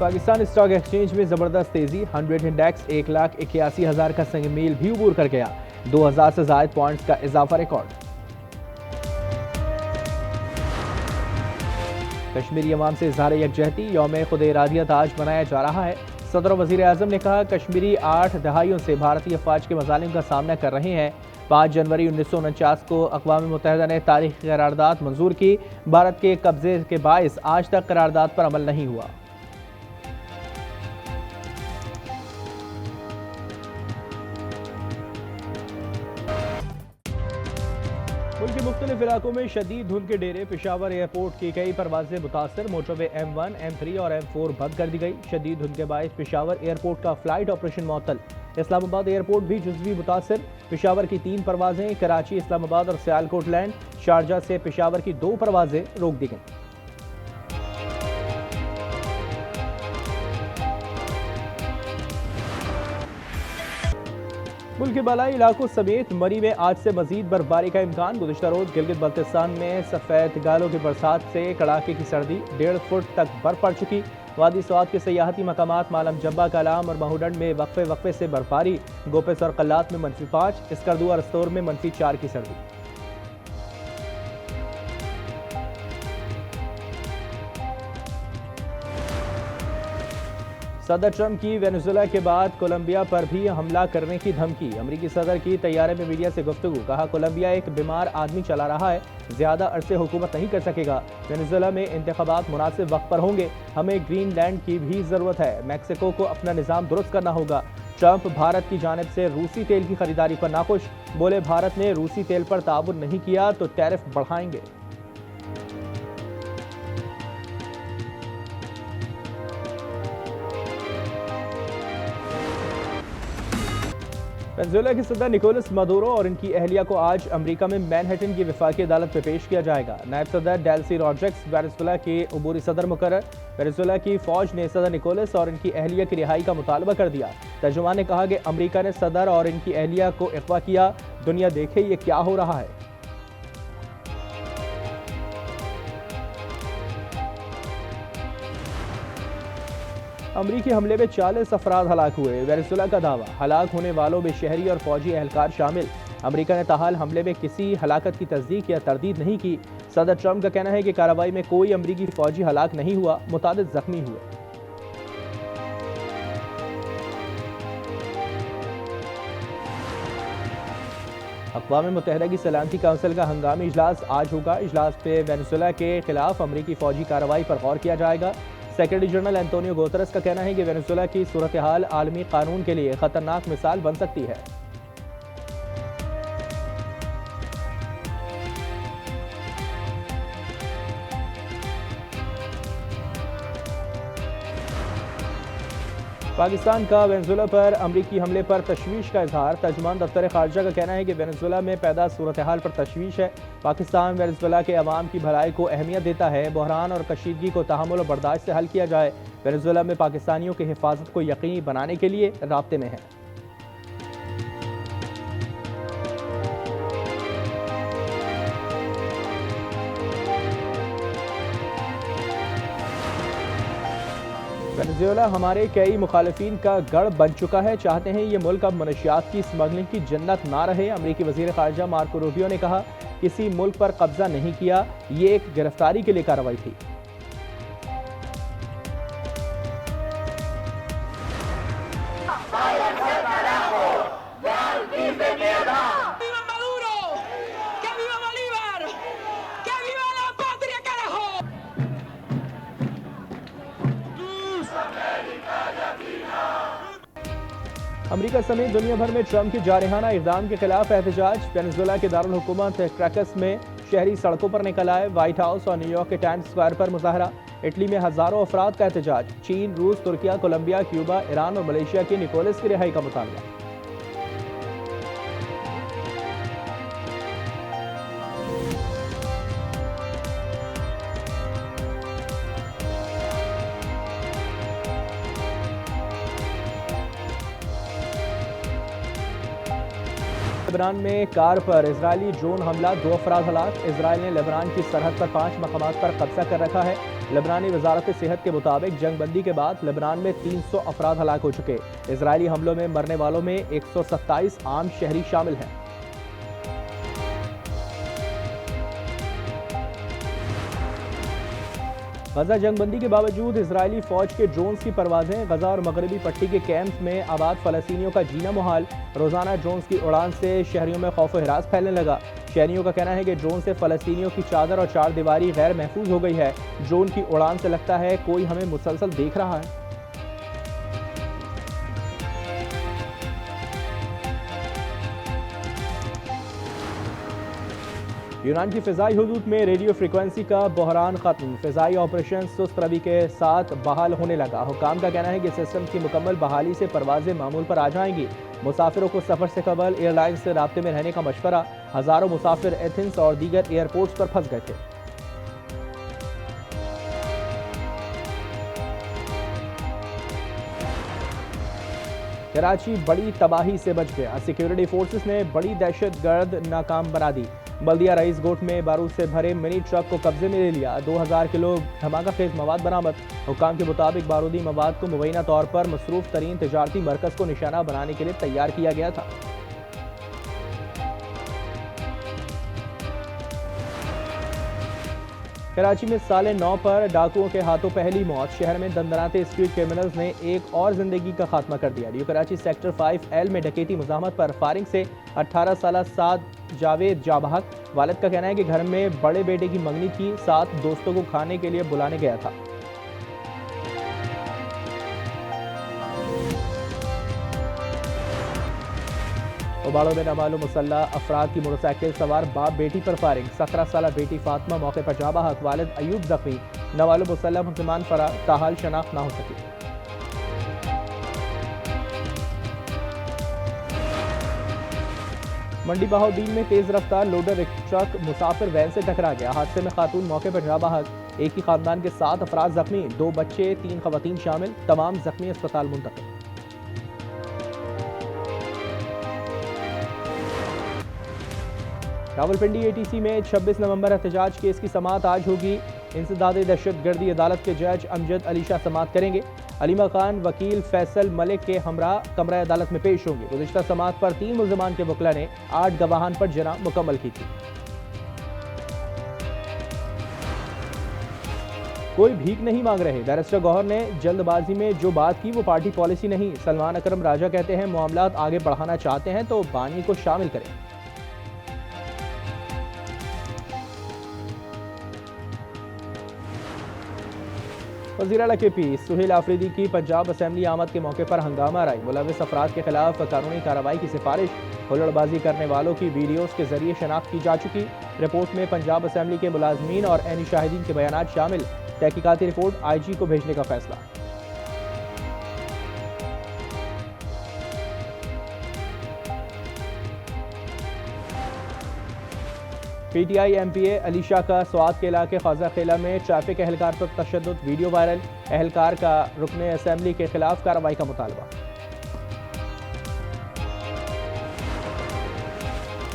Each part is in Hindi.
पाकिस्तान स्टॉक एक्सचेंज में जबरदस्त तेजी। 100 इंडेक्स 1,81,000 का संग मील भी अबूर कर गया। 2000 से जायद पॉइंट्स का इजाफा रिकॉर्ड। कश्मीरी अवाम से इजहार यकजहती यौम खुद इरादियत आज मनाया जा रहा है। सदर और वजीर आजम ने कहा, कश्मीरी 8 दहाइयों से भारतीय अफवाज के मजालिम का सामना कर रहे हैं। 5 जनवरी 1949 को अक़वाम मुत्तहिदा ने तारीखी करारदाद मंजूर की। भारत के कब्जे के बायस आज तक करारदाद पर अमल नहीं हुआ। मुल्क के मुख्तलिफ इलाकों में शदीद धुंध के डेरे। पेशावर एयरपोर्ट की कई परवाजें मुतासर। मोटरवे M1, M3 और M4 बंद कर दी गई। शदीद धुंध के बायस पेशावर एयरपोर्ट का फ्लाइट ऑपरेशन मुअत्तल। इस्लामाबाद एयरपोर्ट भी जुज़वी मुतासर। पेशावर की 3 परवाजें, कराची, इस्लामाबाद और सियालकोट लैंड। शारजा से पेशावर की 2 परवाजें रोक दी गई। मुल्क के बालाई इलाकों समेत मरी में आज से मजीद बर्फबारी का इम्कान। गुज़िश्ता रोज गिलगित बल्तिस्तान में सफ़ेद गालों की बरसात से कड़ाके की सर्दी। 1.5 फुट तक बर्फ पड़ चुकी। वादी स्वात के सयाहती मकामात मालम जब्बा, कालाम और माहूडंड में वक्फे वक्फे से बर्फबारी। गोपेस और कल्लात में -5, इसकरदू और रस्तौर में -4 की सर्दी। सदर ट्रंप की वेनेजुएला के बाद कोलंबिया पर भी हमला करने की धमकी। अमरीकी सदर की तैयारे में मीडिया से गुफ्तगू। कहा, कोलंबिया एक बीमार आदमी चला रहा है, ज्यादा अरसे हुकूमत नहीं कर सकेगा। वेनेजुएला में इंतखाबात मुनासिब वक्त पर होंगे। हमें ग्रीनलैंड की भी जरूरत है। मैक्सिको को अपना निज़ाम दुरुस्त करना होगा। ट्रंप भारत की जानिब से रूसी तेल की खरीदारी पर नाखुश। बोले, भारत ने रूसी तेल पर ताउन नहीं किया तो टैरिफ बढ़ाएंगे। वेनेजुएला के सदर निकोलस मदुरो और इनकी अहलिया को आज अमेरिका में मैनहट्टन की वफाकी अदालत में पेश किया जाएगा। नायब सदर डेल्सी रॉड्रिग्स वेनेजुएला के अबूरी सदर मुकर्रर। वेनेजुएला की फौज ने सदर निकोलस और इनकी अहलिया की रिहाई का मुतालबा कर दिया। तर्जुमान ने कहा कि अमेरिका ने सदर और इनकी अहलिया को अगवा किया। दुनिया देखे ये क्या हो रहा है। अमरीकी हमले में 40 अफराद हलाक हुए। वेनेजुएला का दावा, हलाक होने वालों में शहरी और फौजी एहलकार शामिल। अमरीका ने ताहाल हमले में किसी हलाकत की तस्दीक या तरदीद नहीं की। सदर ट्रंप का कहना है कि कार्रवाई में कोई अमरीकी फौजी हलाक नहीं हुआ, मुतादिद जख्मी हुए। अक़वाम मुत्तहिदा की सलामती काउंसिल का हंगामी इजलास आज होगा। इजलास पे वेनेजुएला के खिलाफ अमरीकी फौजी कार्रवाई पर गौर किया जाएगा। सेक्रेटरी जनरल एंटोनियो गुतेरेस का कहना है कि वेनेजुएला की सूरत हाल आलमी कानून के लिए खतरनाक मिसाल बन सकती है। पाकिस्तान का वेनेजुएला पर अमरीकी हमले पर तशवीश का इजहार। तर्जुमान दफ्तर खारजा का कहना है कि वेनेजुएला में पैदा सूरत हाल पर तशवीश है। पाकिस्तान वेनेजुएला के अवाम की भलाई को अहमियत देता है। बहरान और कशीदगी को तहम्मुल और बर्दाश्त से हल किया जाए। वेनेजुएला में पाकिस्तानियों की हिफाजत को यकीनी बनाने के लिए राब्ते में है। वेनेजुएला हमारे कई मुखालिफिन का गढ़ बन चुका है। चाहते हैं ये मुल्क अब मनशियात की स्मगलिंग की जन्नत ना रहे। अमरीकी वजीर खारजा मार्को रूबियो ने कहा, किसी मुल्क पर कब्जा नहीं किया, ये एक गिरफ्तारी के लिए कार्रवाई थी। अमेरिका समेत दुनिया भर में ट्रंप के जारहाना इक़दाम के खिलाफ एहतजाज। वेनेजुएला के दारुल हुकूमत क्राकस में शहरी सड़कों पर निकल आए। व्हाइट हाउस और न्यूयॉर्क के टाइम्स स्क्वायर पर मुजाहरा। इटली में हजारों अफराद का एहतजाज। चीन, रूस, तुर्किया, कोलंबिया, क्यूबा, ईरान और मलेशिया के निकोलस की रिहाई का मुतालबा। लेबनान में कार पर इजरायली ड्रोन हमला, 2 अफराद हलाक। इजरायल ने लेबनान की सरहद पर 5 मकामात पर कब्जा कर रखा है। लेबनानी वजारत सेहत के मुताबिक जंगबंदी के बाद लेबनान में 300 अफराद हलाक हो चुके। इजरायली हमलों में मरने वालों में 127 आम शहरी शामिल हैं। गजा जंगबंदी के बावजूद इजरायली फौज के ड्रोन्स की परवाजें। गजा और मगरबी पट्टी के कैंप्स में आबाद फलस्तीनियों का जीना मुहाल। रोजाना ड्रोन्स की उड़ान से शहरियों में खौफ हिरास फैलने लगा। शहरियों का कहना है कि ड्रोन से फलस्तीनियों की चादर और चार दीवारी गैर महफूज हो गई है। ड्रोन की उड़ान से लगता है कोई हमें मुसलसल देख रहा है। यूनान की फिजाई हुदूद में रेडियो फ्रीक्वेंसी का बहरान खत्म। फिजाई ऑपरेशन सुस्त रवि के साथ बहाल होने लगा। हुकाम का कहना है कि सिस्टम की मुकम्मल बहाली से परवाजें मामूल पर आ जाएंगी। मुसाफिरों को सफर से कबल एयरलाइन से राब्ते में रहने का मशवरा। हजारों मुसाफिर एथेंस और दीगर एयरपोर्ट्स पर फंस गए थे। कराची बड़ी तबाही से बच गया। सिक्योरिटी फोर्सेस ने बड़ी दहशतगर्द नाकाम बना दी। बल्दिया रईस गोट में बारूद से भरे मिनी ट्रक को कब्जे में ले लिया। 2000 किलो धमाका खेज मवाद बरामद। हुकाम के मुताबिक बारूदी मवाद को मुबैना तौर पर मसरूफ तरीन तजारती मरकज को निशाना बनाने के लिए तैयार किया गया था। कराची में साले 9 पर डाकुओं के हाथों पहली मौत। शहर में दंदनाते स्ट्रीट क्रिमिनल्स ने एक और जिंदगी का खात्मा कर दिया। न्यू कराची सेक्टर 5L में डकैती मुज़ाहमत पर फायरिंग से 18 साल साद जावेद जाबहक। वालिद का कहना है कि घर में बड़े बेटे की मंगनी थी, साथ दोस्तों को खाने के लिए बुलाने गया था। उबाड़ो में नामालूम मुसल्लह अफराद की मोटरसाइकिल सवार बाप बेटी पर फायरिंग। 17 साल बेटी फातिमा मौके पर जाँ बहक। वालिद अयूब जख्मी। नामालूम मुसल्लह मुसलमान फरार, ताहाल शनाख्त ना हो सकी। मंडी बहाउद्दीन में तेज रफ्तार लोडर ट्रक मुसाफिर वैन से टकरा गया। हादसे में खातून मौके पर जाँ बहक। एक ही खानदान के 7 अफराद जख्मी, 2 बच्चे 3 खवातीन शामिल। तमाम जख्मी अस्पताल मुंतकिल। रावलपिंडी ATC में 26 नवंबर एहतजाज केस की समाअत आज होगी। इंसदाद दहशतगर्दी अदालत के जज अमजद अली शाह समाअत करेंगे। अलीमा खान वकील फैसल मलिक के हमरा कमरा अदालत में पेश होंगे। गुज़िश्ता समाअत पर 3 मुल्ज़िमान के वकला ने 8 गवाहान पर जना मुकम्मल की थी। कोई भीख नहीं मांग रहे। बैरिस्टर गौहर ने जल्दबाजी में जो बात की वो पार्टी पॉलिसी नहीं। सलमान अकरम राजा कहते हैं मामलात आगे बढ़ाना चाहते हैं तो बानी को शामिल करें। वज़ीर आला KP सुहेल आफरीदी की पंजाब असेंबली आमद के मौके पर हंगामा आई। मुलविस अफराद के खिलाफ कानूनी कार्रवाई की सिफारिश। हुल्लड़बाजी करने वालों की वीडियोज़ के जरिए शनाख्त की जा चुकी। रिपोर्ट में पंजाब असेंबली के मुलाजमीन और ऐनी शाहिदीन के बयान शामिल। तहकीकाती रिपोर्ट IG को भेजने का फैसला। PTI MPA अली शाह का स्वात के इलाके ख्वाजा खेला में ट्रैफिक एहलकार पर तशद्दुद, वीडियो वायरल। एहलकार का रुकने असेंबली के खिलाफ कार्रवाई का मुतालबा।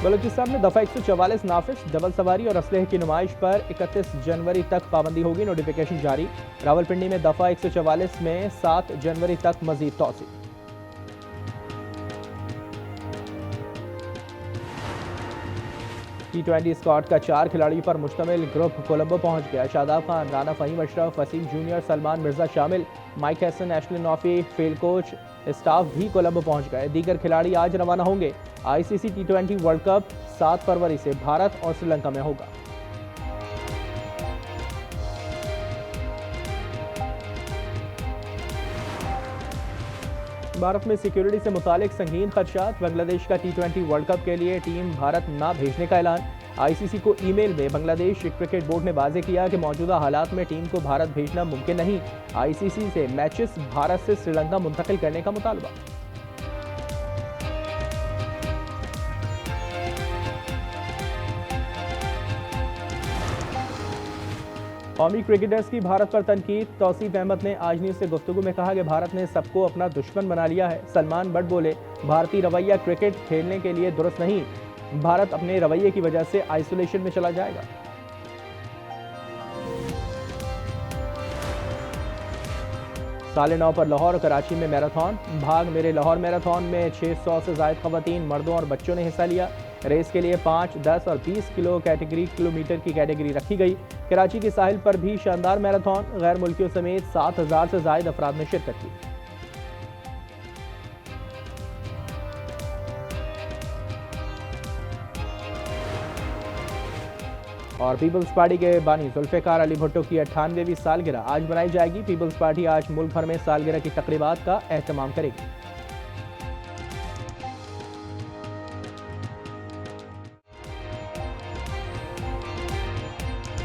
बलूचिस्तान में दफा 144 नाफिज। डबल सवारी और असलहे की नुमाइश पर 31 जनवरी तक पाबंदी होगी। नोटिफिकेशन जारी। रावलपिंडी में दफा 144 में 7 जनवरी तक मजीद तौसी। T20 स्क्वाड का 4 खिलाड़ियों पर मुश्तमिल ग्रुप कोलंबो पहुंच गया। शादाब खान, राना फ़हीम अशरफ, वसीम जूनियर, सलमान मिर्जा शामिल। माइक हैसन, एशलिन नौफी, फील्ड कोच स्टाफ भी कोलंबो पहुंच गए। दीगर खिलाड़ी आज रवाना होंगे। ICC T20 वर्ल्ड कप 7 फरवरी से भारत और श्रीलंका में होगा। भारत में सिक्योरिटी से मुतालिक संगीन खदशात। बांग्लादेश का T20 वर्ल्ड कप के लिए टीम भारत ना भेजने का ऐलान। ICC को ईमेल में बांग्लादेश क्रिकेट बोर्ड ने वाज़ेह किया कि मौजूदा हालात में टीम को भारत भेजना मुमकिन नहीं। ICC से मैचेस भारत से श्रीलंका मुंतकिल करने का मुतालबा। कौमी क्रिकेटर्स की भारत पर तनकीद। तौसीफ अहमद ने आज न्यूज़ से गुफ्तगू में कहा कि भारत ने सबको अपना दुश्मन बना लिया है। सलमान बट बोले, भारतीय रवैया क्रिकेट खेलने के लिए दुरुस्त नहीं। भारत अपने रवैये की वजह से आइसोलेशन में चला जाएगा। 9:30 पर लाहौर और कराची में मैराथन। भाग मेरे लाहौर मैराथन में 600 से ज़ायद ख़वातीन, मर्दों और बच्चों ने हिस्सा लिया। रेस के लिए 5, 10 और 20 किलोमीटर की कैटेगरी रखी गई। कराची के साहिल पर भी शानदार मैराथन, गैर मुल्कियों समेत 7,000 से ज़ायद अफराद ने शिरकत की। और पीपल्स पार्टी के बानी जुल्फ़िकार अली भुट्टो की 98वीं सालगिरह आज मनाई जाएगी। पीपल्स पार्टी आज मुल्क भर में सालगिरह की तकरीबात का एहतमाम करेगी।